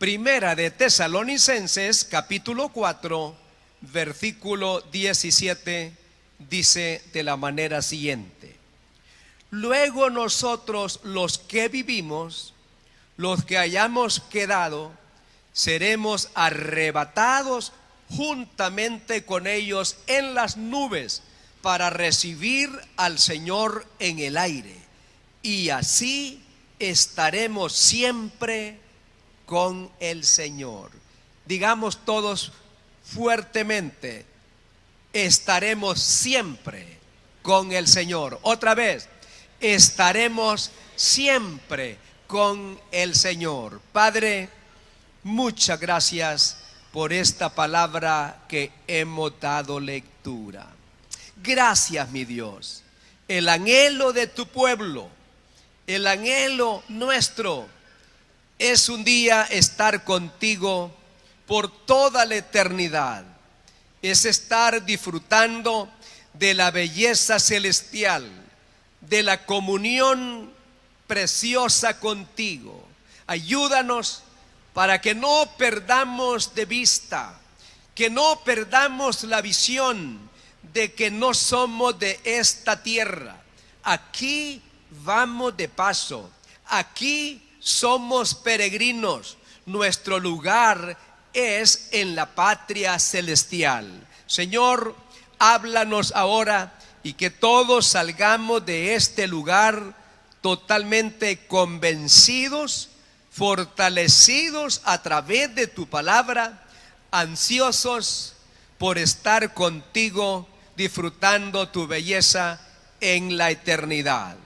Primera de Tesalonicenses, capítulo 4, versículo 17, dice de la manera siguiente: luego nosotros los que vivimos, los que hayamos quedado, seremos arrebatados juntamente con ellos en las nubes para recibir al Señor en el aire, y así estaremos siempre con el Señor. Digamos todos fuertemente: estaremos siempre con el Señor. Otra vez: estaremos siempre con el Señor. Padre, muchas gracias por esta palabra que hemos dado lectura. Gracias, mi Dios. El anhelo de tu pueblo, el anhelo nuestro, es un día estar contigo por toda la eternidad. Es estar disfrutando de la belleza celestial, de la comunión preciosa contigo. Ayúdanos para que no perdamos de vista, que no perdamos la visión de que no somos de esta tierra. Aquí vamos de paso, aquí somos peregrinos. Nuestro lugar es en la patria celestial. Señor, háblanos ahora y que todos salgamos de este lugar totalmente convencidos, fortalecidos a través de tu palabra, ansiosos por estar contigo, disfrutando tu belleza en la eternidad.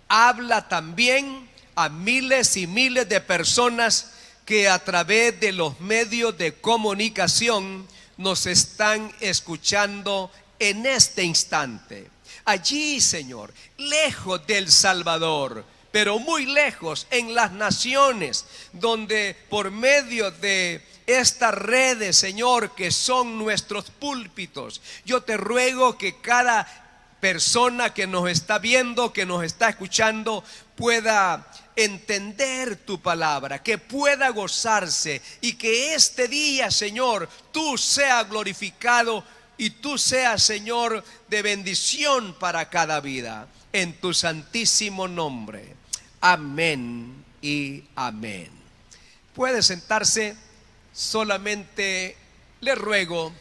Habla también a miles y miles de personas que a través de los medios de comunicación nos están escuchando en este instante. Allí, Señor, lejos del Salvador, pero muy lejos en las naciones, donde por medio de estas redes, Señor, que son nuestros púlpitos, yo te ruego que cada persona que nos está viendo, que nos está escuchando, pueda entender tu palabra, que pueda gozarse, y que este día, Señor, tú seas glorificado y tú seas, Señor, de bendición para cada vida, en tu santísimo nombre. Amén y amén. Puede sentarse. Solamente le ruego,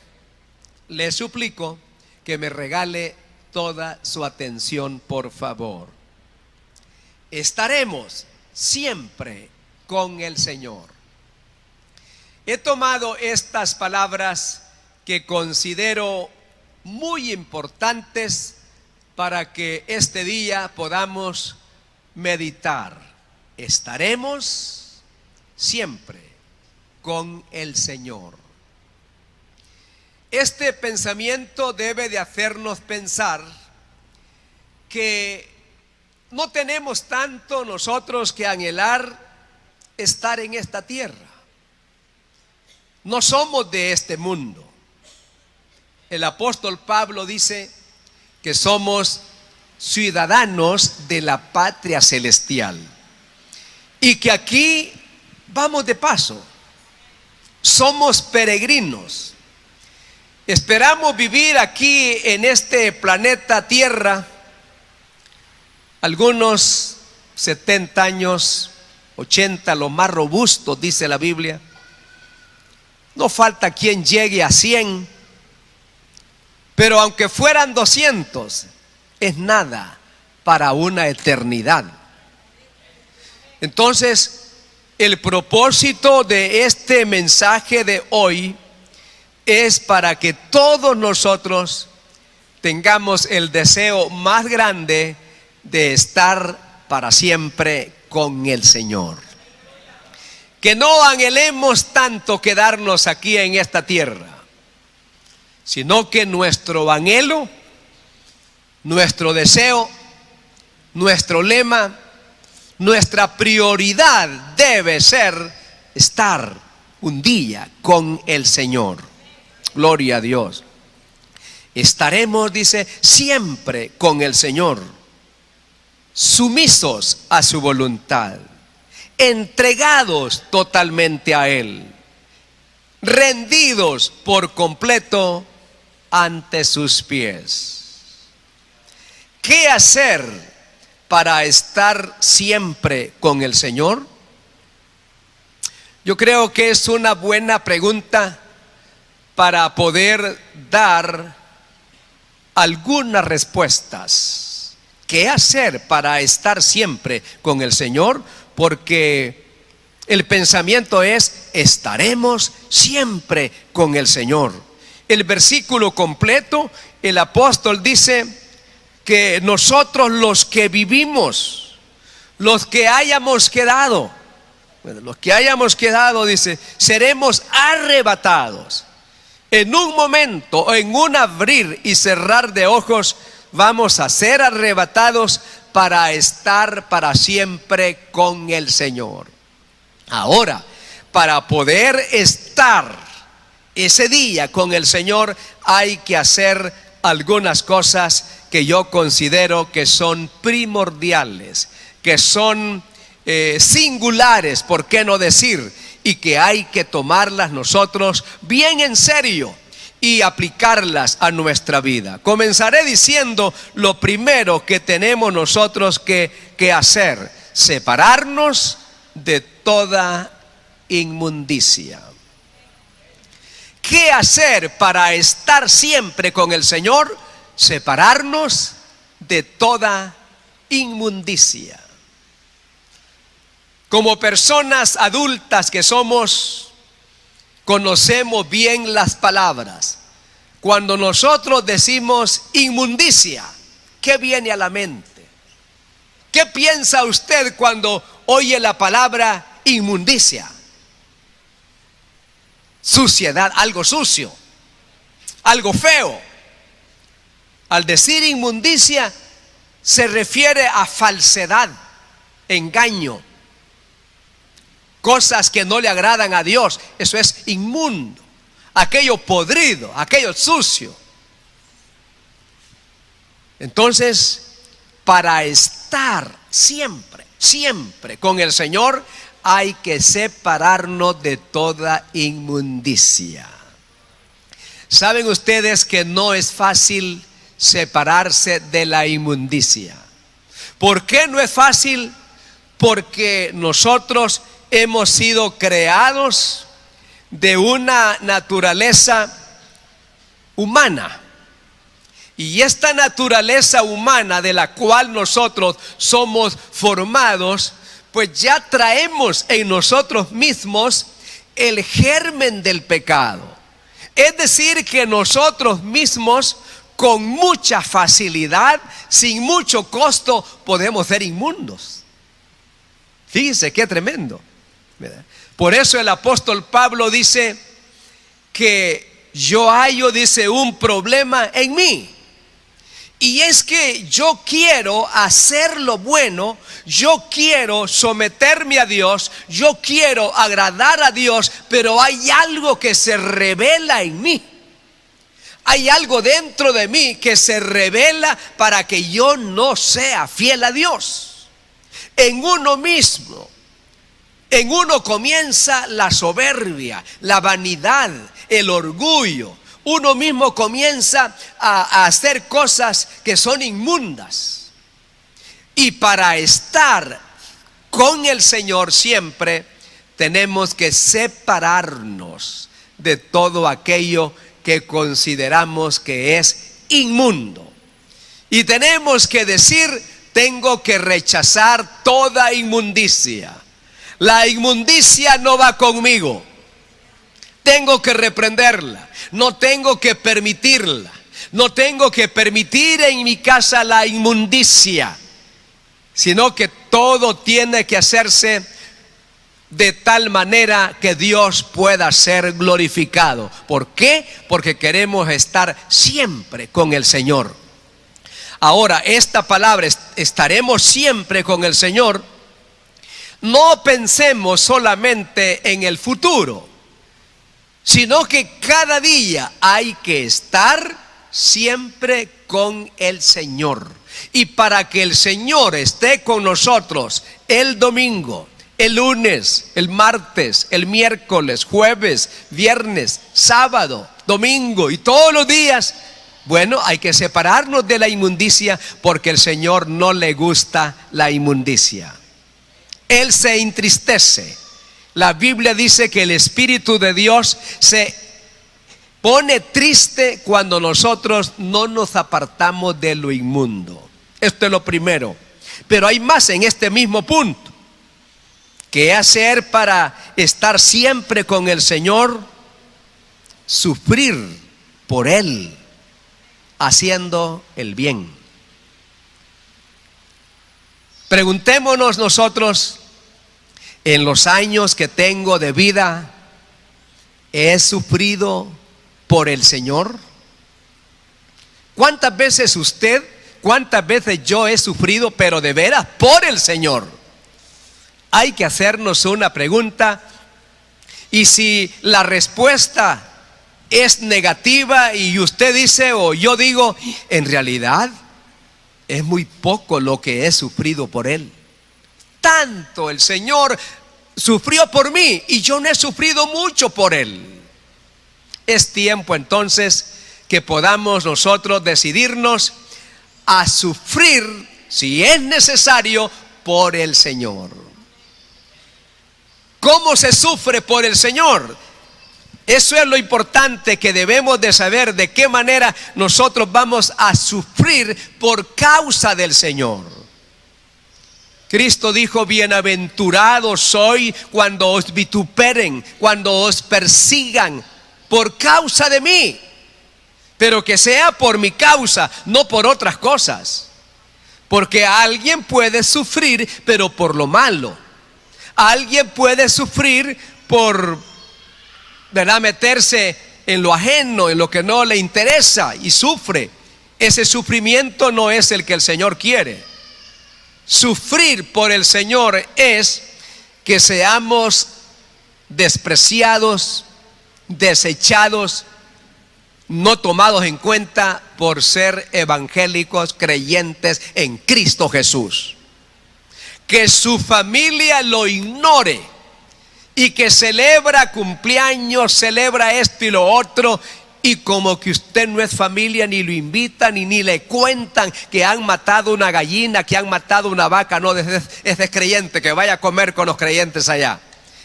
le suplico que me regale toda su atención, por favor. Estaremos siempre con el Señor. He tomado estas palabras que considero muy importantes para que este día podamos meditar. Estaremos siempre con el Señor. Este pensamiento debe de hacernos pensar que no tenemos tanto nosotros que anhelar estar en esta tierra. No somos de este mundo. El apóstol Pablo dice que somos ciudadanos de la patria celestial y que aquí vamos de paso. Somos peregrinos. Esperamos vivir aquí en este planeta Tierra algunos 70 años, 80, los más robustos, dice la Biblia. No falta quien llegue a 100, pero aunque fueran 200, es nada para una eternidad. Entonces, el propósito de este mensaje de hoy es para que todos nosotros tengamos el deseo más grande de estar para siempre con el Señor. Que no anhelemos tanto quedarnos aquí en esta tierra, sino que nuestro anhelo, nuestro deseo, nuestro lema, nuestra prioridad debe ser estar un día con el Señor. Gloria a Dios. Estaremos, dice, siempre con el Señor, sumisos a su voluntad, entregados totalmente a Él, rendidos por completo ante sus pies. ¿Qué hacer para estar siempre con el Señor? Yo creo que es una buena pregunta para poder dar algunas respuestas. ¿Qué hacer para estar siempre con el Señor? Porque el pensamiento es: estaremos siempre con el Señor. El versículo completo, el apóstol dice que nosotros, los que vivimos, los que hayamos quedado, dice, seremos arrebatados. En un momento, en un abrir y cerrar de ojos, vamos a ser arrebatados para estar para siempre con el Señor. Ahora, para poder estar ese día con el Señor, hay que hacer algunas cosas que yo considero que son primordiales, que son singulares, ¿por qué no decir? Y que hay que tomarlas nosotros bien en serio y aplicarlas a nuestra vida. Comenzaré diciendo lo primero que tenemos nosotros que hacer: separarnos de toda inmundicia. ¿Qué hacer para estar siempre con el Señor? Separarnos de toda inmundicia. Como personas adultas que somos, conocemos bien las palabras. Cuando nosotros decimos inmundicia, ¿qué viene a la mente? ¿Qué piensa usted cuando oye la palabra inmundicia? Suciedad, algo sucio, algo feo. Al decir inmundicia se refiere a falsedad, engaño, cosas que no le agradan a Dios. Eso es inmundo, aquello podrido, aquello sucio. Entonces, para estar siempre con el Señor, hay que separarnos de toda inmundicia. ¿Saben ustedes que no es fácil separarse de la inmundicia? ¿Por qué no es fácil? Porque nosotros hemos sido creados de una naturaleza humana. Y esta naturaleza humana de la cual nosotros somos formados, pues ya traemos en nosotros mismos el germen del pecado. Es decir, que nosotros mismos, con mucha facilidad, sin mucho costo, podemos ser inmundos. Fíjense qué tremendo, ¿verdad? Por eso el apóstol Pablo dice que yo hallo, dice, un problema en mí. Y es que yo quiero hacer lo bueno, yo quiero someterme a Dios, yo quiero agradar a Dios, pero hay algo que se revela en mí. Hay algo dentro de mí que se revela para que yo no sea fiel a Dios. En uno mismo, en uno comienza la soberbia, la vanidad, el orgullo. Uno mismo comienza a hacer cosas que son inmundas. Y para estar con el Señor siempre, tenemos que separarnos de todo aquello que consideramos que es inmundo. Y tenemos que decir: tengo que rechazar toda inmundicia. La inmundicia no va conmigo. Tengo que reprenderla, no tengo que permitirla, no tengo que permitir en mi casa la inmundicia, sino que todo tiene que hacerse de tal manera que Dios pueda ser glorificado. ¿Por qué? Porque queremos estar siempre con el Señor. Ahora, esta palabra, estaremos siempre con el Señor, no pensemos solamente en el futuro, sino que cada día hay que estar siempre con el Señor. Y para que el Señor esté con nosotros el domingo, el lunes, el martes, el miércoles, jueves, viernes, sábado, domingo y todos los días. Bueno, hay que separarnos de la inmundicia porque el Señor no le gusta la inmundicia. Él se entristece. La Biblia dice que el Espíritu de Dios se pone triste cuando nosotros no nos apartamos de lo inmundo. Esto es lo primero. Pero hay más en este mismo punto. ¿Qué hacer para estar siempre con el Señor? Sufrir por Él, haciendo el bien. Preguntémonos nosotros, en los años que tengo de vida, ¿he sufrido por el Señor? ¿Cuántas veces usted, cuántas veces yo he sufrido, pero de veras por el Señor? Hay que hacernos una pregunta, y si la respuesta es negativa y usted dice o yo digo, en realidad es muy poco lo que he sufrido por Él. Tanto el Señor sufrió por mí y yo no he sufrido mucho por Él. Es tiempo entonces que podamos nosotros decidirnos a sufrir, si es necesario, por el Señor. ¿Cómo se sufre por el Señor? Eso es lo importante que debemos de saber, de qué manera nosotros vamos a sufrir por causa del Señor. Cristo dijo, bienaventurados soy cuando os vituperen, cuando os persigan por causa de mí, pero que sea por mi causa, no por otras cosas. Porque alguien puede sufrir, pero por lo malo. Alguien puede sufrir por, ¿verdad?, meterse en lo ajeno, en lo que no le interesa, y sufre. Ese sufrimiento no es el que el Señor quiere. Sufrir por el Señor es que seamos despreciados, desechados, no tomados en cuenta por ser evangélicos creyentes en Cristo Jesús. Que su familia lo ignore y que celebra cumpleaños, celebra esto y lo otro, y como que usted no es familia, ni lo invitan ni le cuentan que han matado una gallina, que han matado una vaca. No, es descreyente, que vaya a comer con los creyentes allá.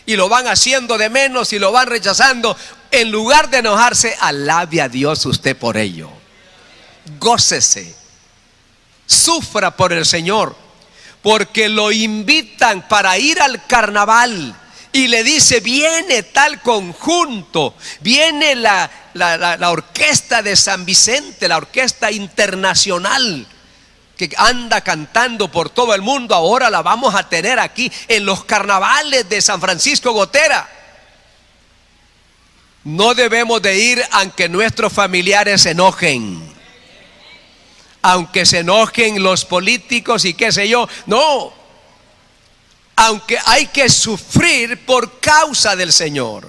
Y lo van haciendo de menos y lo van rechazando. En lugar de enojarse, alabe a Dios usted por ello. Gócese, sufra por el Señor, porque lo invitan para ir al carnaval y le dice, viene tal conjunto, viene la orquesta de San Vicente, la orquesta internacional que anda cantando por todo el mundo. Ahora la vamos a tener aquí en los carnavales de San Francisco Gotera. No debemos de ir aunque nuestros familiares se enojen, aunque se enojen los políticos y qué sé yo. No, aunque hay que sufrir por causa del Señor.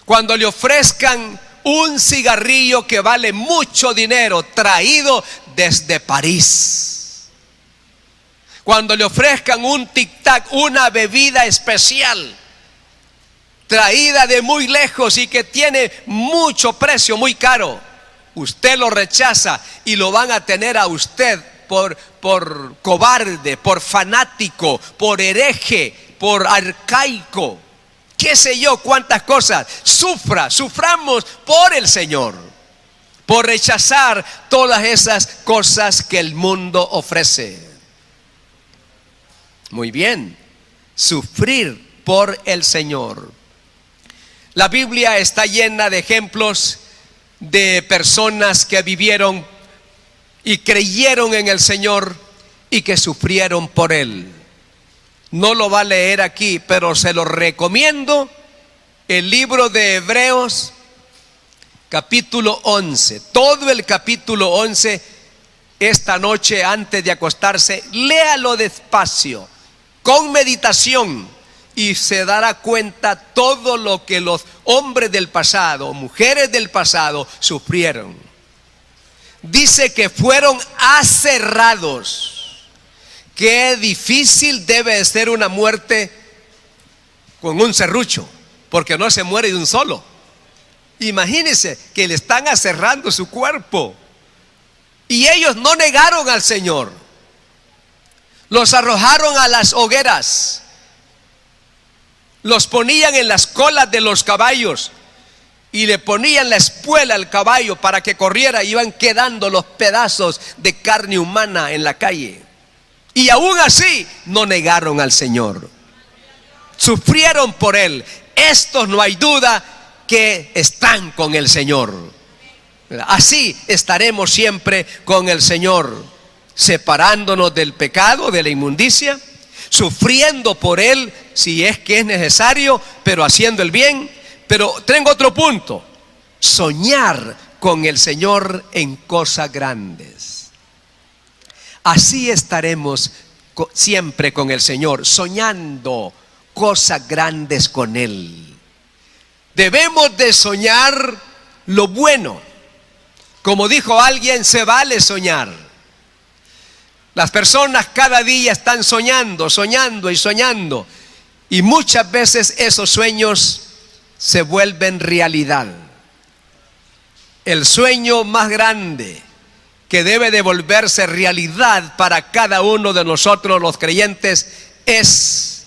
Cuando le ofrezcan un cigarrillo que vale mucho dinero, traído desde París, cuando le ofrezcan un tic-tac, una bebida especial, traída de muy lejos y que tiene mucho precio, muy caro, usted lo rechaza y lo van a tener a usted por cobarde, por fanático, por hereje, por arcaico, qué sé yo, cuántas cosas. Suframos por el Señor, por rechazar todas esas cosas que el mundo ofrece. Muy bien, sufrir por el Señor. La Biblia está llena de ejemplos de personas que vivieron y creyeron en el Señor y que sufrieron por Él. No lo va a leer aquí, pero se lo recomiendo. El libro de Hebreos, capítulo 11. Todo el capítulo 11, esta noche antes de acostarse, léalo despacio, con meditación, y se dará cuenta todo lo que los hombres del pasado, mujeres del pasado sufrieron. Dice que fueron aserrados, qué difícil debe de ser una muerte con un serrucho, porque no se muere de un solo. Imagínense que le están aserrando su cuerpo. Y ellos no negaron al Señor. Los arrojaron a las hogueras. Los ponían en las colas de los caballos y le ponían la espuela al caballo para que corriera. Iban quedando los pedazos de carne humana en la calle. Y aún así no negaron al Señor. Sufrieron por Él. Estos, no hay duda, que están con el Señor. Así estaremos siempre con el Señor, separándonos del pecado, de la inmundicia, sufriendo por Él si es que es necesario, pero haciendo el bien. Pero tengo otro punto: soñar con el Señor en cosas grandes. Así estaremos siempre con el Señor, soñando cosas grandes con Él. Debemos de soñar lo bueno. Como dijo alguien, se vale soñar. Las personas cada día están soñando, soñando y soñando. Y muchas veces esos sueños se vuelven realidad. El sueño más grande que debe de volverse realidad para cada uno de nosotros los creyentes es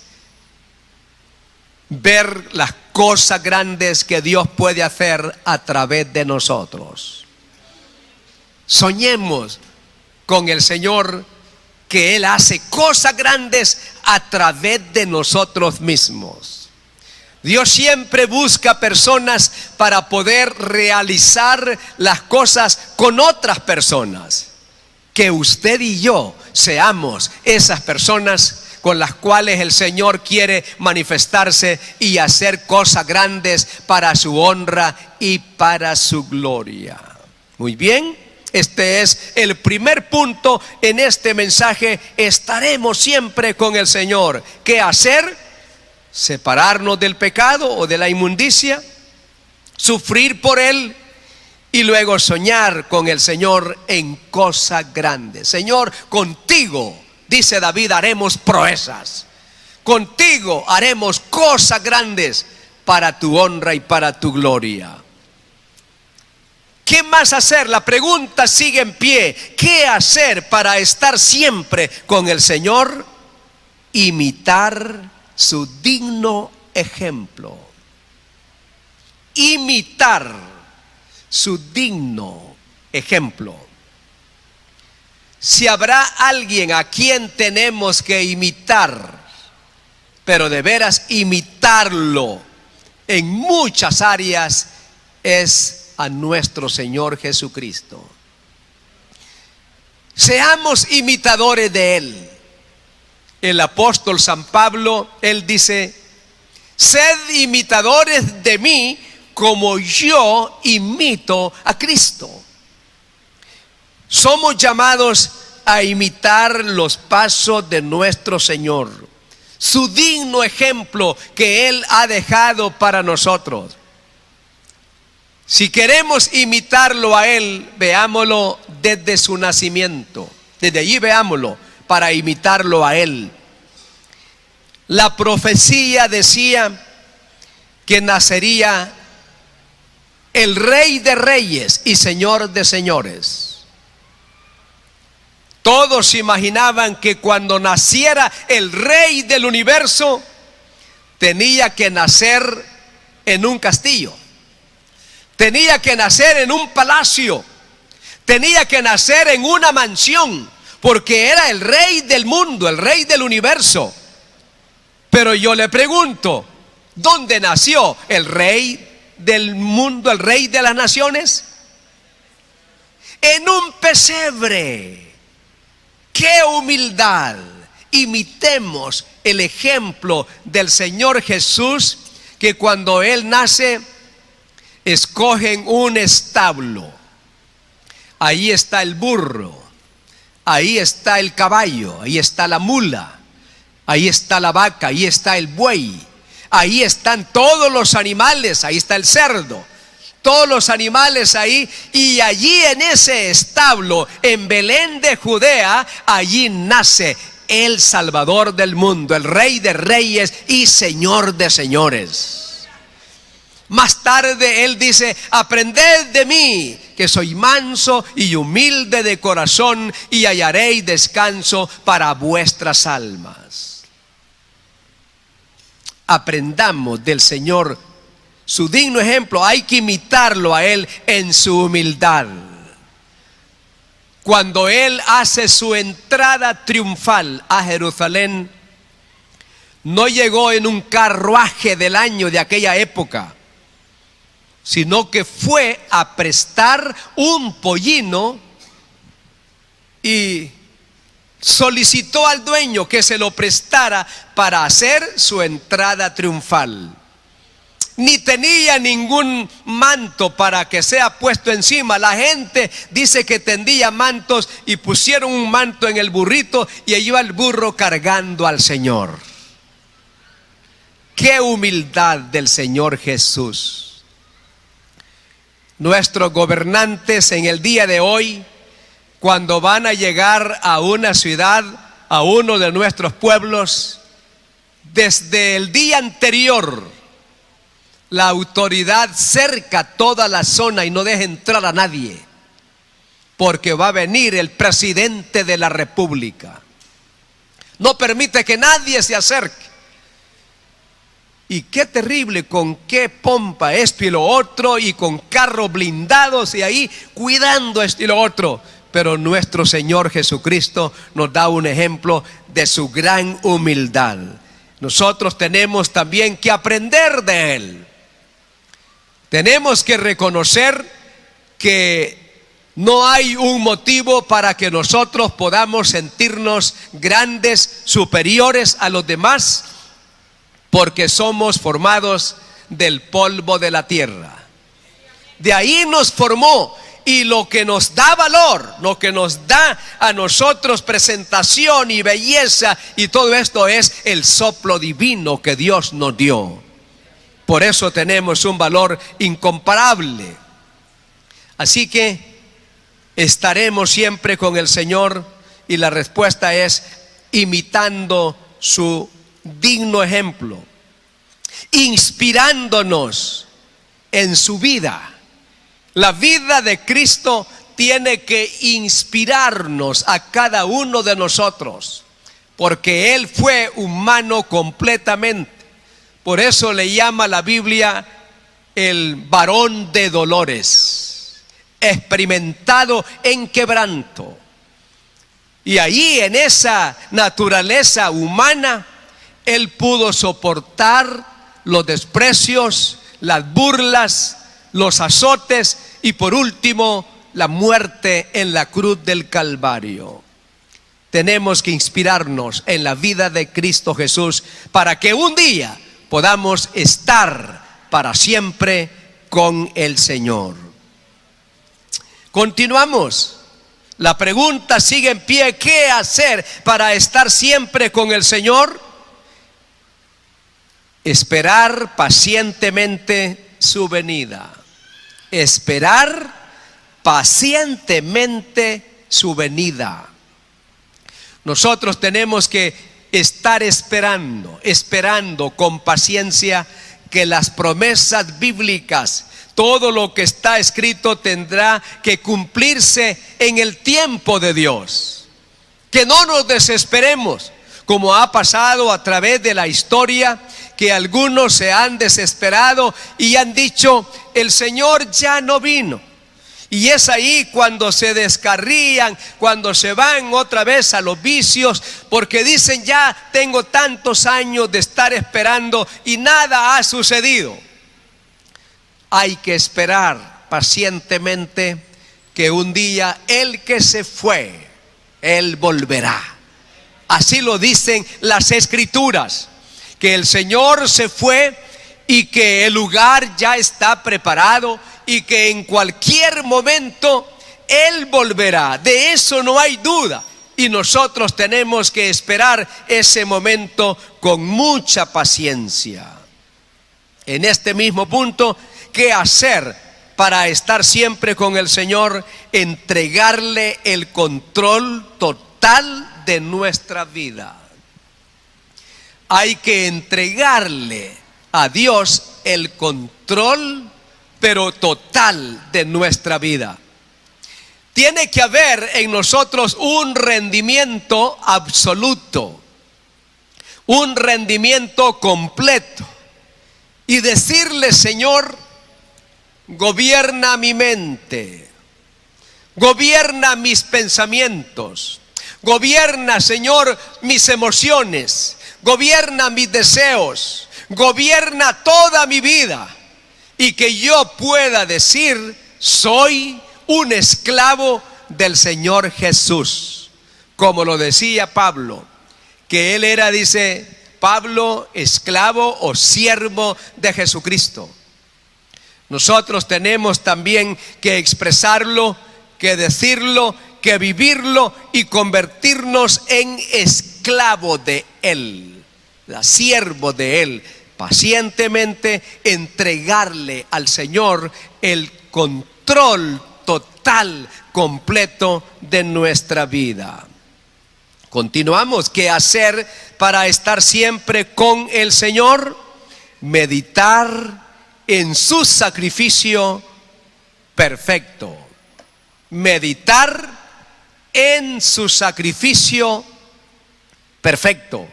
ver las cosas grandes que Dios puede hacer a través de nosotros. Soñemos con el Señor, que Él hace cosas grandes a través de nosotros mismos. Dios siempre busca personas para poder realizar las cosas con otras personas. Que usted y yo seamos esas personas con las cuales el Señor quiere manifestarse y hacer cosas grandes para su honra y para su gloria. Muy bien, este es el primer punto en este mensaje. Estaremos siempre con el Señor. ¿Qué hacer? Separarnos del pecado o de la inmundicia, sufrir por Él y luego soñar con el Señor en cosas grandes. Señor, contigo, dice David, haremos proezas. Contigo haremos cosas grandes para tu honra y para tu gloria. ¿Qué más hacer? La pregunta sigue en pie. ¿Qué hacer para estar siempre con el Señor? Imitar su digno ejemplo. Imitar su digno ejemplo. Si habrá alguien a quien tenemos que imitar, pero de veras imitarlo en muchas áreas, es a nuestro Señor Jesucristo. Seamos imitadores de Él. El apóstol San Pablo, él dice: sed imitadores de mí como yo imito a Cristo. Somos llamados a imitar los pasos de nuestro Señor, su digno ejemplo que Él ha dejado para nosotros. Si queremos imitarlo a Él, veámoslo desde su nacimiento. Desde allí veámoslo para imitarlo a Él. La profecía decía que nacería el Rey de Reyes y Señor de Señores. Todos imaginaban que cuando naciera el Rey del universo, tenía que nacer en un castillo, tenía que nacer en un palacio, tenía que nacer en una mansión, porque era el Rey del mundo, el Rey del universo. Pero yo le pregunto, ¿dónde nació el Rey del mundo, el Rey de las naciones? En un pesebre. ¡Qué humildad! Imitemos el ejemplo del Señor Jesús, que cuando Él nace, escogen un establo. Ahí está el burro, ahí está el caballo, ahí está la mula, ahí está la vaca, ahí está el buey, ahí están todos los animales, ahí está el cerdo, todos los animales ahí. Y allí en ese establo, en Belén de Judea, allí nace el Salvador del mundo, el Rey de reyes y Señor de señores. Más tarde Él dice: aprended de mí, que soy manso y humilde de corazón, y hallaréis descanso para vuestras almas. Aprendamos del Señor su digno ejemplo. Hay que imitarlo a Él en su humildad. Cuando Él hace su entrada triunfal a Jerusalén, no llegó en un carruaje del año de aquella época, sino que fue a prestar un pollino y solicitó al dueño que se lo prestara para hacer su entrada triunfal. Ni tenía ningún manto para que sea puesto encima. La gente dice que tendía mantos, y pusieron un manto en el burrito y allí iba el burro cargando al Señor. ¡Qué humildad del Señor Jesús! Nuestros gobernantes en el día de hoy, cuando van a llegar a una ciudad, a uno de nuestros pueblos, desde el día anterior, la autoridad cerca toda la zona y no deja entrar a nadie, porque va a venir el presidente de la República. No permite que nadie se acerque. Y qué terrible, con qué pompa esto y lo otro, y con carros blindados y ahí cuidando esto y lo otro. Pero nuestro Señor Jesucristo nos da un ejemplo de su gran humildad. Nosotros tenemos también que aprender de Él. Tenemos que reconocer que no hay un motivo para que nosotros podamos sentirnos grandes, superiores a los demás, porque somos formados del polvo de la tierra. De ahí nos formó, y lo que nos da valor, lo que nos da a nosotros presentación y belleza y todo esto, es el soplo divino que Dios nos dio. Por eso tenemos un valor incomparable. Así que estaremos siempre con el Señor, y la respuesta es imitando su digno ejemplo, inspirándonos en su vida. La vida de Cristo tiene que inspirarnos a cada uno de nosotros, porque Él fue humano completamente. Por eso le llama la Biblia el varón de dolores, experimentado en quebranto. Y ahí, en esa naturaleza humana, Él pudo soportar los desprecios, las burlas, los azotes y por último la muerte en la cruz del Calvario. Tenemos que inspirarnos en la vida de Cristo Jesús para que un día podamos estar para siempre con el Señor. Continuamos. La pregunta sigue en pie: ¿qué hacer para estar siempre con el Señor? Esperar pacientemente su venida. Esperar pacientemente su venida. Nosotros tenemos que estar esperando con paciencia que las promesas bíblicas, todo lo que está escrito, tendrá que cumplirse en el tiempo de Dios. Que no nos desesperemos, como ha pasado a través de la historia, que algunos se han desesperado y han dicho: el Señor ya no vino. Y es ahí cuando se descarrían, cuando se van otra vez a los vicios, porque dicen: ya tengo tantos años de estar esperando y nada ha sucedido. Hay que esperar pacientemente que un día el que se fue, Él volverá. Así lo dicen las Escrituras, que el Señor se fue y que el lugar ya está preparado y que en cualquier momento Él volverá. De eso no hay duda, y nosotros tenemos que esperar ese momento con mucha paciencia. En este mismo punto, ¿qué hacer para estar siempre con el Señor? Entregarle el control total de nuestra vida. Hay que entregarle a Dios el control, pero total, de nuestra vida. Tiene que haber en nosotros un rendimiento absoluto, un rendimiento completo, y decirle: Señor, gobierna mi mente, gobierna mis pensamientos, gobierna, Señor, mis emociones, gobierna mis deseos, gobierna toda mi vida, y que yo pueda decir: soy un esclavo del Señor Jesús, como lo decía Pablo, que él era, dice Pablo, esclavo o siervo de Jesucristo. Nosotros tenemos también que expresarlo, que decirlo, que vivirlo y convertirnos en esclavo de Él, siervo de Él, pacientemente entregarle al Señor el control total, completo de nuestra vida. Continuamos. ¿Qué hacer para estar siempre con el Señor? Meditar en su sacrificio perfecto. Meditar en su sacrificio perfecto.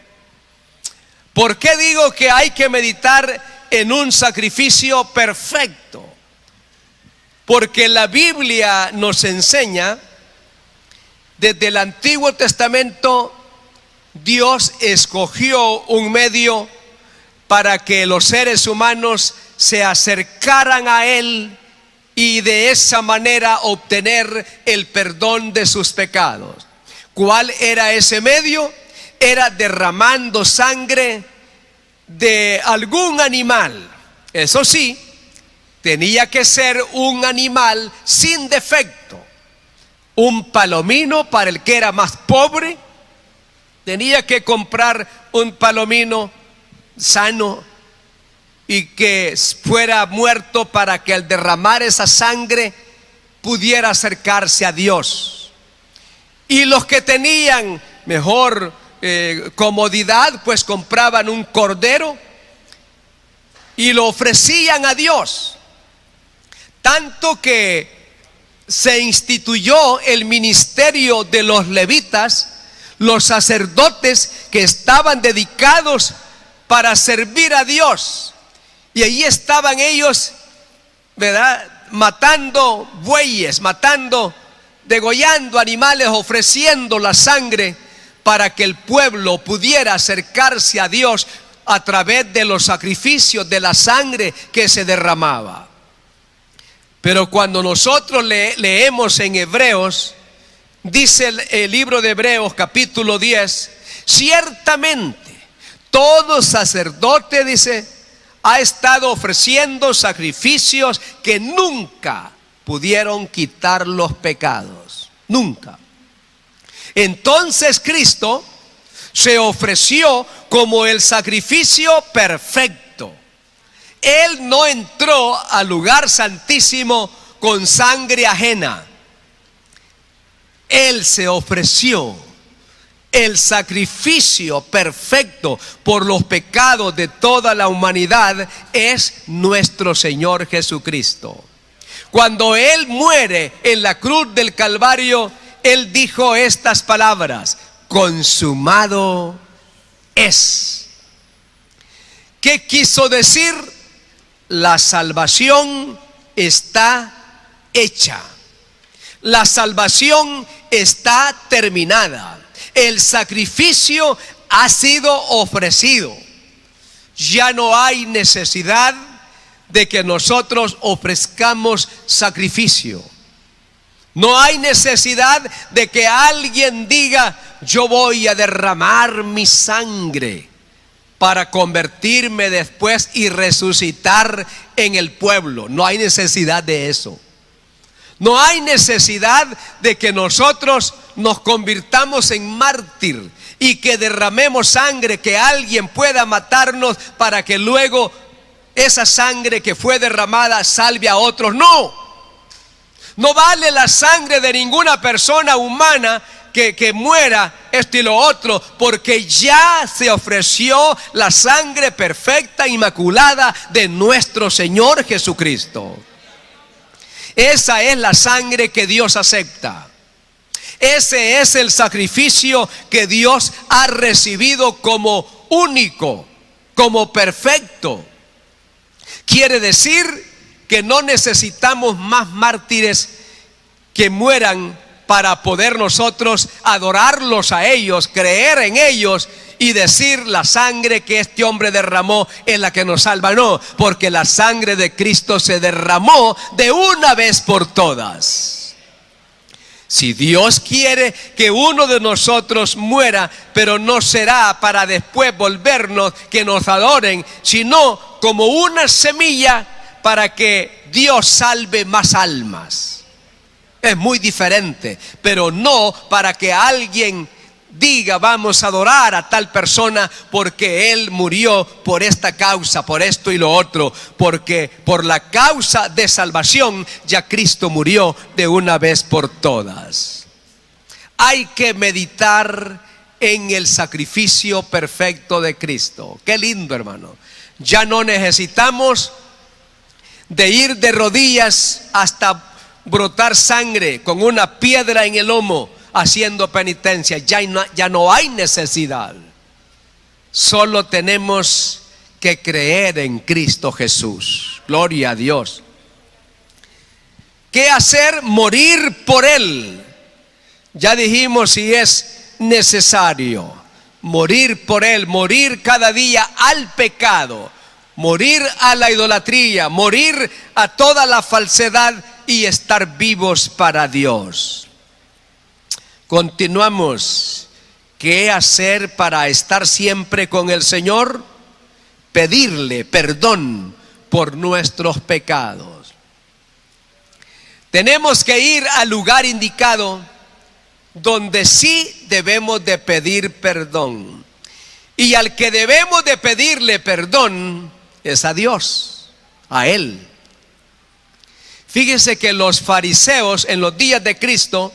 ¿Por qué digo que hay que meditar en un sacrificio perfecto? Porque la Biblia nos enseña, desde el Antiguo Testamento, Dios escogió un medio para que los seres humanos se acercaran a Él y de esa manera obtener el perdón de sus pecados. ¿Cuál era ese medio? Era derramando sangre de algún animal. Eso sí, tenía que ser un animal sin defecto. Un palomino para el que era más pobre. Tenía que comprar un palomino sano y que fuera muerto para que al derramar esa sangre pudiera acercarse a Dios. Y los que tenían mejor comodidad, pues compraban un cordero y lo ofrecían a Dios. Tanto que se instituyó el ministerio de los levitas, los sacerdotes que estaban dedicados para servir a Dios. Y allí estaban ellos, ¿verdad?, matando bueyes, degollando animales, ofreciendo la sangre para que el pueblo pudiera acercarse a Dios a través de los sacrificios, de la sangre que se derramaba. Pero cuando nosotros leemos en Hebreos, dice el libro de Hebreos capítulo 10, ciertamente todo sacerdote, dice, ha estado ofreciendo sacrificios que nunca pudieron quitar los pecados, nunca. Entonces Cristo se ofreció como el sacrificio perfecto. Él no entró al lugar santísimo con sangre ajena. Él se ofreció. El sacrificio perfecto por los pecados de toda la humanidad es nuestro Señor Jesucristo. Cuando Él muere en la cruz del Calvario, Él dijo estas palabras: consumado es. ¿Qué quiso decir? La salvación está hecha. La salvación está terminada. El sacrificio ha sido ofrecido. Ya no hay necesidad de que nosotros ofrezcamos sacrificio. No hay necesidad de que alguien diga: yo voy a derramar mi sangre para convertirme después y resucitar en el pueblo. No hay necesidad de eso. No hay necesidad de que nosotros nos convirtamos en mártir y que derramemos sangre, que alguien pueda matarnos para que luego esa sangre que fue derramada salve a otros. No vale la sangre de ninguna persona humana que muera esto y lo otro, porque ya se ofreció la sangre perfecta, inmaculada de nuestro Señor Jesucristo. Esa es la sangre que Dios acepta. Ese es el sacrificio que Dios ha recibido como único, como perfecto. Quiere decir que no necesitamos más mártires que mueran para poder nosotros adorarlos a ellos, creer en ellos y decir la sangre que este hombre derramó es la que nos salva. No, porque la sangre de Cristo se derramó de una vez por todas. Si Dios quiere que uno de nosotros muera, pero no será para después volvernos que nos adoren, sino como una semilla para que Dios salve más almas. Es muy diferente, pero no para que alguien diga vamos a adorar a tal persona porque él murió por esta causa, por esto y lo otro, porque por la causa de salvación ya Cristo murió de una vez por todas. Hay que meditar en el sacrificio perfecto de Cristo. Qué lindo, hermano. Ya no necesitamos de ir de rodillas hasta brotar sangre con una piedra en el lomo haciendo penitencia. Ya no hay necesidad. Solo tenemos que creer en Cristo Jesús. Gloria a Dios. ¿Qué hacer? Morir por Él. Ya dijimos si es necesario. Morir por Él, morir cada día al pecado, morir a la idolatría, morir a toda la falsedad y estar vivos para Dios. Continuamos. ¿Qué hacer para estar siempre con el Señor? Pedirle perdón por nuestros pecados. Tenemos que ir al lugar indicado donde sí debemos de pedir perdón. Y al que debemos de pedirle perdón es a Dios, a Él. Fíjense que los fariseos en los días de Cristo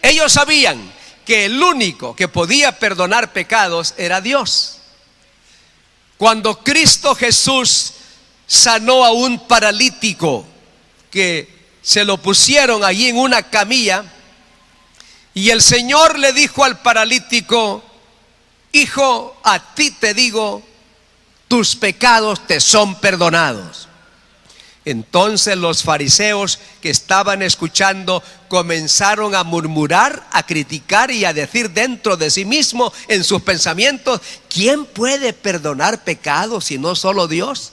ellos sabían que el único que podía perdonar pecados era Dios. Cuando Cristo Jesús sanó a un paralítico que se lo pusieron allí en una camilla, y el Señor le dijo al paralítico: hijo, a ti te digo, tus pecados te son perdonados. Entonces los fariseos que estaban escuchando comenzaron a murmurar, a criticar y a decir dentro de sí mismo en sus pensamientos: ¿quién puede perdonar pecados si no solo Dios?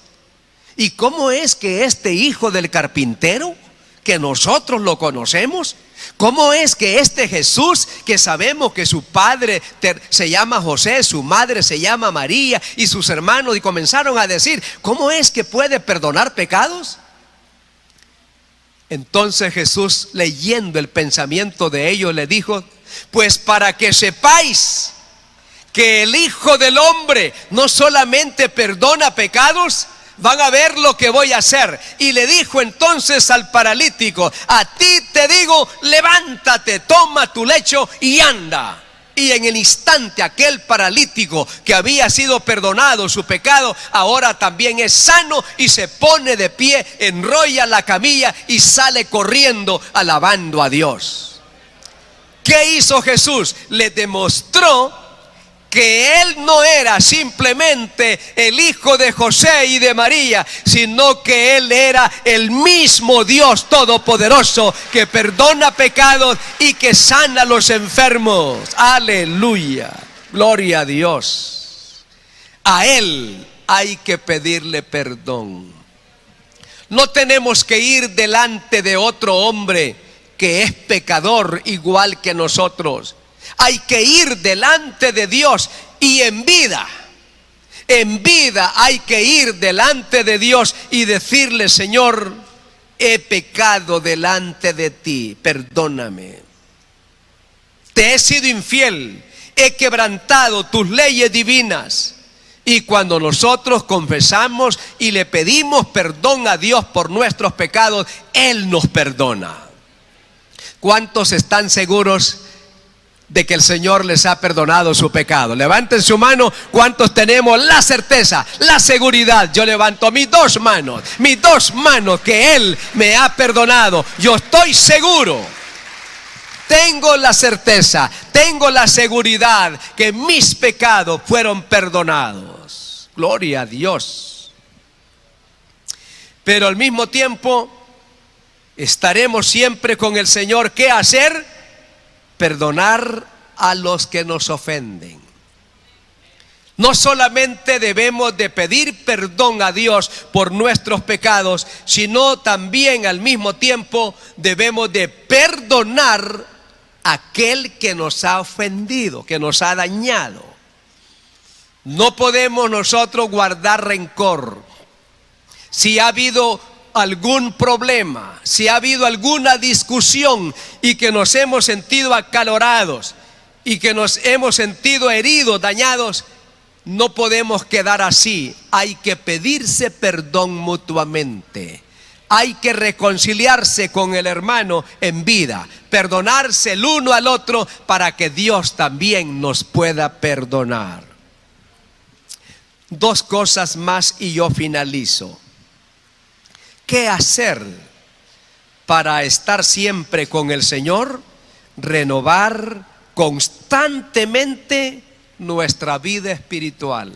¿Y cómo es que este hijo del carpintero, que nosotros lo conocemos, cómo es que este Jesús, que sabemos que su padre se llama José, su madre se llama María y sus hermanos, y comenzaron a decir: ¿cómo es que puede perdonar pecados? Entonces Jesús, leyendo el pensamiento de ellos, le dijo: pues para que sepáis que el Hijo del Hombre no solamente perdona pecados, van a ver lo que voy a hacer. Y le dijo entonces al paralítico: a ti te digo, levántate, toma tu lecho y anda. Y en el instante aquel paralítico que había sido perdonado su pecado, ahora también es sano y se pone de pie, enrolla la camilla y sale corriendo alabando a Dios. ¿Qué hizo Jesús? Le demostró que Él no era simplemente el hijo de José y de María, sino que Él era el mismo Dios todopoderoso que perdona pecados y que sana a los enfermos. Aleluya, gloria a Dios. A Él hay que pedirle perdón. No tenemos que ir delante de otro hombre que es pecador igual que nosotros. Hay que ir delante de Dios y en vida hay que ir delante de Dios y decirle: Señor, he pecado delante de ti, perdóname. Te he sido infiel, he quebrantado tus leyes divinas. Y cuando nosotros confesamos y le pedimos perdón a Dios por nuestros pecados, Él nos perdona. ¿Cuántos están seguros de que el Señor les ha perdonado su pecado? Levanten su mano. ¿Cuántos tenemos la certeza, la seguridad? Yo levanto mis dos manos que Él me ha perdonado. Yo estoy seguro, tengo la certeza, tengo la seguridad que mis pecados fueron perdonados. Gloria a Dios. Pero al mismo tiempo estaremos siempre con el Señor. ¿Qué hacer? Perdonar a los que nos ofenden. No solamente debemos de pedir perdón a Dios por nuestros pecados, sino también al mismo tiempo debemos de perdonar a aquel que nos ha ofendido, que nos ha dañado. No podemos nosotros guardar rencor. Si ha habido algún problema, si ha habido alguna discusión y que nos hemos sentido acalorados y que nos hemos sentido heridos, dañados, no podemos quedar así. Hay que pedirse perdón mutuamente. Hay que reconciliarse con el hermano en vida, perdonarse el uno al otro para que Dios también nos pueda perdonar. Dos cosas más y yo finalizo. ¿Qué hacer para estar siempre con el Señor? Renovar constantemente nuestra vida espiritual.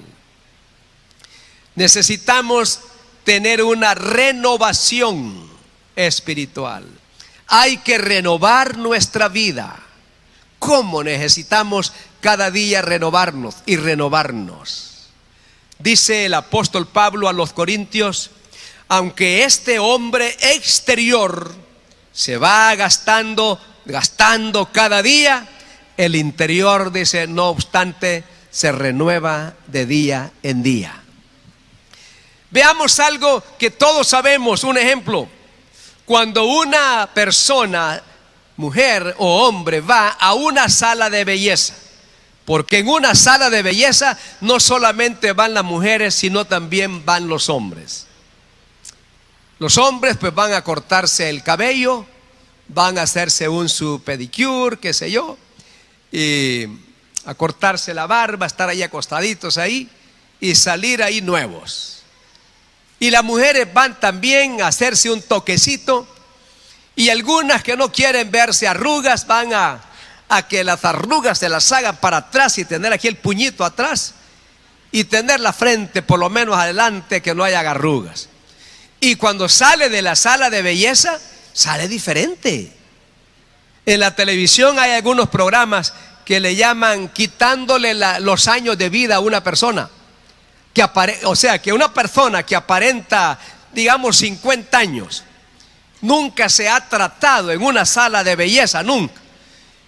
Necesitamos tener una renovación espiritual. Hay que renovar nuestra vida. ¿Cómo necesitamos cada día renovarnos y renovarnos? Dice el apóstol Pablo a los Corintios: aunque este hombre exterior se va gastando cada día, el interior, dice, no obstante, se renueva de día en día. Veamos algo que todos sabemos, un ejemplo. Cuando una persona, mujer o hombre, va a una sala de belleza, porque en una sala de belleza no solamente van las mujeres, sino también van los hombres. Los hombres pues van a cortarse el cabello, van a hacerse su pedicure, qué sé yo, y a cortarse la barba, estar ahí acostaditos ahí y salir ahí nuevos. Y las mujeres van también a hacerse un toquecito, y algunas que no quieren verse arrugas van a que las arrugas se las hagan para atrás y tener aquí el puñito atrás y tener la frente por lo menos adelante, que no haya arrugas. Y cuando sale de la sala de belleza, sale diferente. En la televisión hay algunos programas que le llaman quitándole los años de vida a una persona. O sea, que una persona que aparenta, digamos, 50 años, nunca se ha tratado en una sala de belleza, nunca.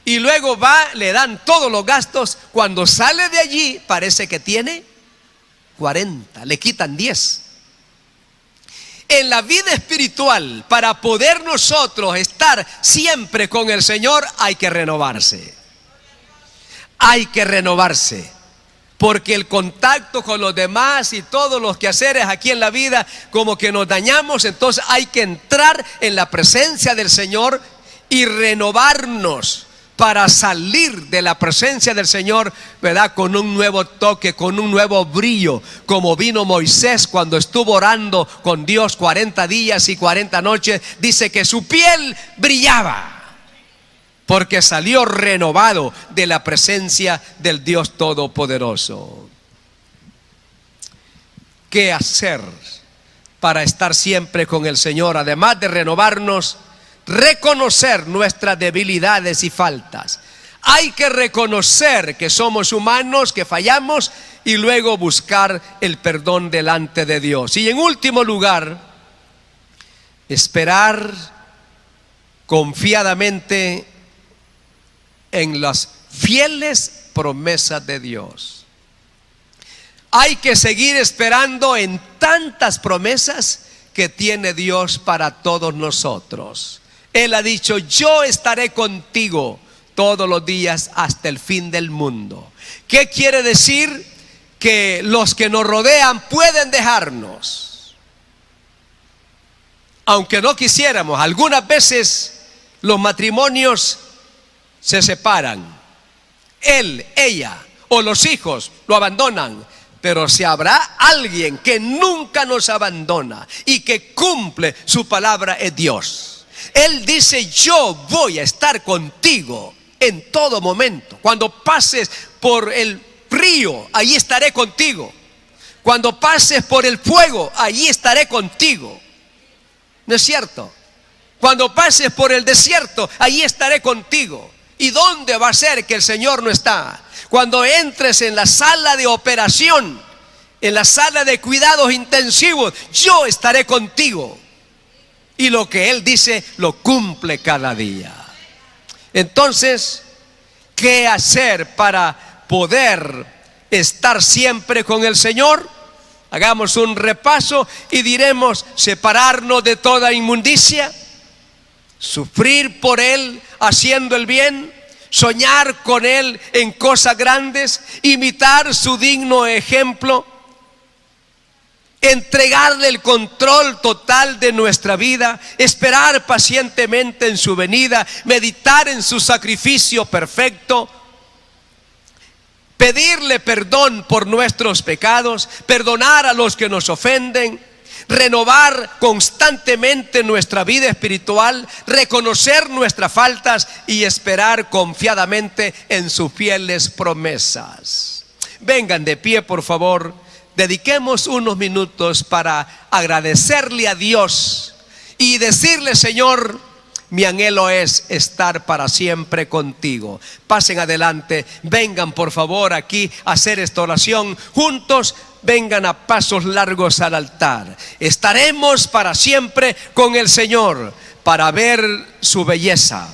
Y luego le dan todos los gastos. Cuando sale de allí, parece que tiene 40, le quitan 10. En la vida espiritual, para poder nosotros estar siempre con el Señor, hay que renovarse. Hay que renovarse. Porque el contacto con los demás y todos los quehaceres aquí en la vida, como que nos dañamos. Entonces hay que entrar en la presencia del Señor y renovarnos para salir de la presencia del Señor, ¿verdad? Con un nuevo toque, con un nuevo brillo, como vino Moisés cuando estuvo orando con Dios 40 días y 40 noches. Dice que su piel brillaba, porque salió renovado de la presencia del Dios Todopoderoso. ¿Qué hacer para estar siempre con el Señor? Además de renovarnos, reconocer nuestras debilidades y faltas. Hay que reconocer que somos humanos, que fallamos, y luego buscar el perdón delante de Dios. Y en último lugar, esperar confiadamente en las fieles promesas de Dios. Hay que seguir esperando en tantas promesas que tiene Dios para todos nosotros. Él ha dicho: yo estaré contigo todos los días hasta el fin del mundo. ¿Qué quiere decir? Que los que nos rodean pueden dejarnos, aunque no quisiéramos. Algunas veces los matrimonios se separan. Él, ella o los hijos lo abandonan. Pero si habrá alguien que nunca nos abandona y que cumple su palabra, es Dios. Él dice: yo voy a estar contigo en todo momento. Cuando pases por el río, allí estaré contigo. Cuando pases por el fuego, allí estaré contigo. ¿No es cierto? Cuando pases por el desierto, allí estaré contigo. ¿Y dónde va a ser que el Señor no está? Cuando entres en la sala de operación, en la sala de cuidados intensivos, yo estaré contigo. Y lo que Él dice, lo cumple cada día. Entonces, ¿qué hacer para poder estar siempre con el Señor? Hagamos un repaso y diremos: separarnos de toda inmundicia, sufrir por Él haciendo el bien, soñar con Él en cosas grandes, imitar su digno ejemplo, entregarle el control total de nuestra vida, esperar pacientemente en su venida, meditar en su sacrificio perfecto, pedirle perdón por nuestros pecados, perdonar a los que nos ofenden, renovar constantemente nuestra vida espiritual, reconocer nuestras faltas y esperar confiadamente en sus fieles promesas. Vengan de pie, por favor. Dediquemos unos minutos para agradecerle a Dios y decirle: Señor, mi anhelo es estar para siempre contigo. Pasen adelante, vengan por favor aquí a hacer esta oración juntos. Vengan a pasos largos al altar. Estaremos para siempre con el Señor, para ver su belleza,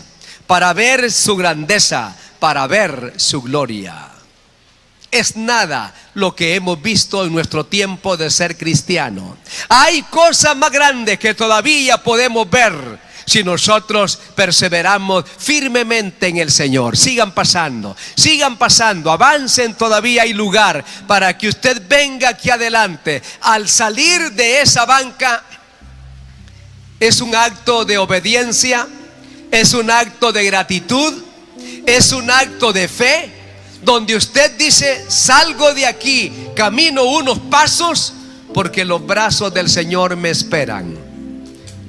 para ver su grandeza, para ver su gloria. Es nada lo que hemos visto en nuestro tiempo de ser cristiano. Hay cosas más grandes que todavía podemos ver si nosotros perseveramos firmemente en el Señor. Sigan pasando, avancen, todavía hay lugar para que usted venga aquí adelante. Al salir de esa banca, es un acto de obediencia, es un acto de gratitud, es un acto de fe, donde usted dice: salgo de aquí, camino unos pasos, porque los brazos del Señor me esperan.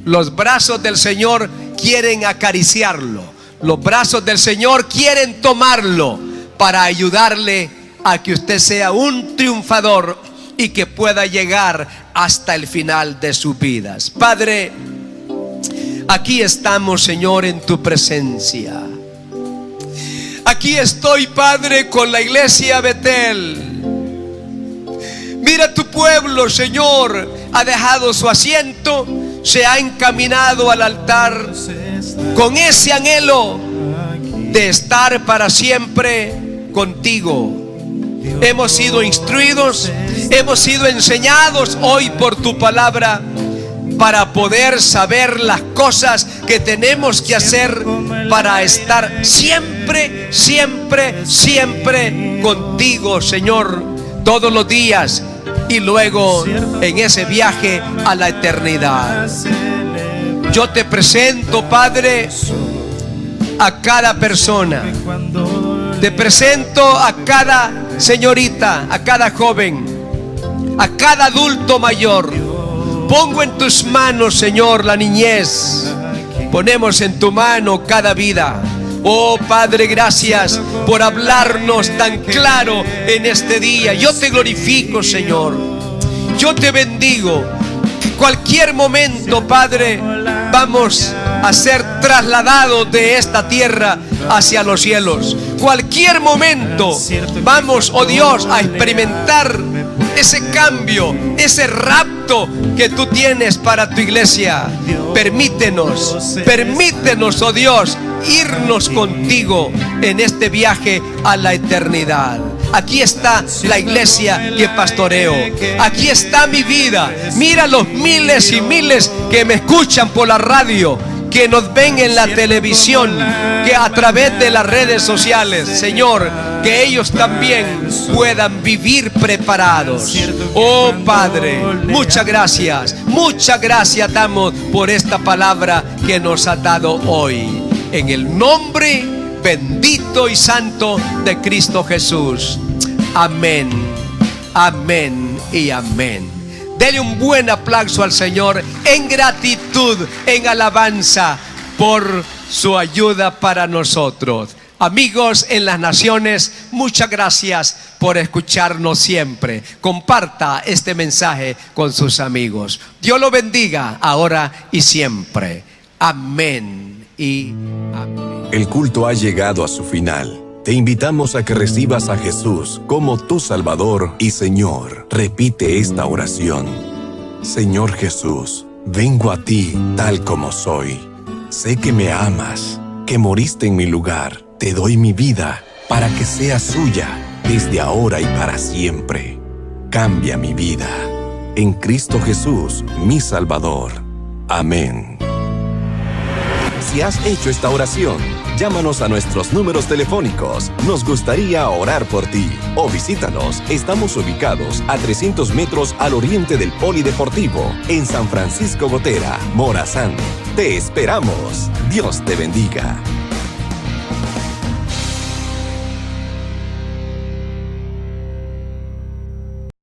Los brazos del Señor quieren acariciarlo. Los brazos del Señor quieren tomarlo para ayudarle a que usted sea un triunfador y que pueda llegar hasta el final de sus vidas. Padre, aquí estamos, Señor, en tu presencia. Aquí estoy, Padre, con la iglesia Betel. Mira, tu pueblo, Señor, ha dejado su asiento, se ha encaminado al altar con ese anhelo de estar para siempre contigo. Hemos sido instruidos, hemos sido enseñados hoy por tu palabra para poder saber las cosas que tenemos que hacer para estar siempre, siempre, siempre contigo, Señor, todos los días y luego en ese viaje a la eternidad. Yo te presento, Padre, a cada persona. Te presento a cada señorita, a cada joven, a cada adulto mayor. Pongo en tus manos, Señor, la niñez. Ponemos en tu mano cada vida. Oh Padre, gracias por hablarnos tan claro en este día. Yo te glorifico, Señor. Yo te bendigo. Cualquier momento, Padre, vamos a ser trasladados de esta tierra hacia los cielos. Cualquier momento vamos, oh Dios, a experimentar ese cambio, ese rapto que tú tienes para tu iglesia. Permítenos, oh Dios, irnos contigo en este viaje a la eternidad. Aquí está la iglesia que pastoreo. Aquí está mi vida. Mira los miles y miles que me escuchan por la radio, que nos ven en la televisión, que a través de las redes sociales. Señor, que ellos también puedan vivir preparados. Oh Padre, muchas gracias damos por esta palabra que nos ha dado hoy. en el nombre bendito y santo de Cristo Jesús. Amén, amén y amén. Dele un buen aplauso al Señor en gratitud, en alabanza por su ayuda para nosotros. Amigos en las naciones, muchas gracias por escucharnos siempre. Comparta este mensaje con sus amigos. Dios lo bendiga ahora y siempre. Amén y amén. El culto ha llegado a su final. Te invitamos a que recibas a Jesús como tu Salvador y Señor. Repite esta oración. Señor Jesús, vengo a ti tal como soy. Sé que me amas, que moriste en mi lugar. Te doy mi vida para que sea suya desde ahora y para siempre. Cambia mi vida. En Cristo Jesús, mi Salvador. Amén. Si has hecho esta oración, llámanos a nuestros números telefónicos. Nos gustaría orar por ti. O visítanos. Estamos ubicados a 300 metros al oriente del Polideportivo, en San Francisco Gotera, Morazán. Te esperamos. Dios te bendiga.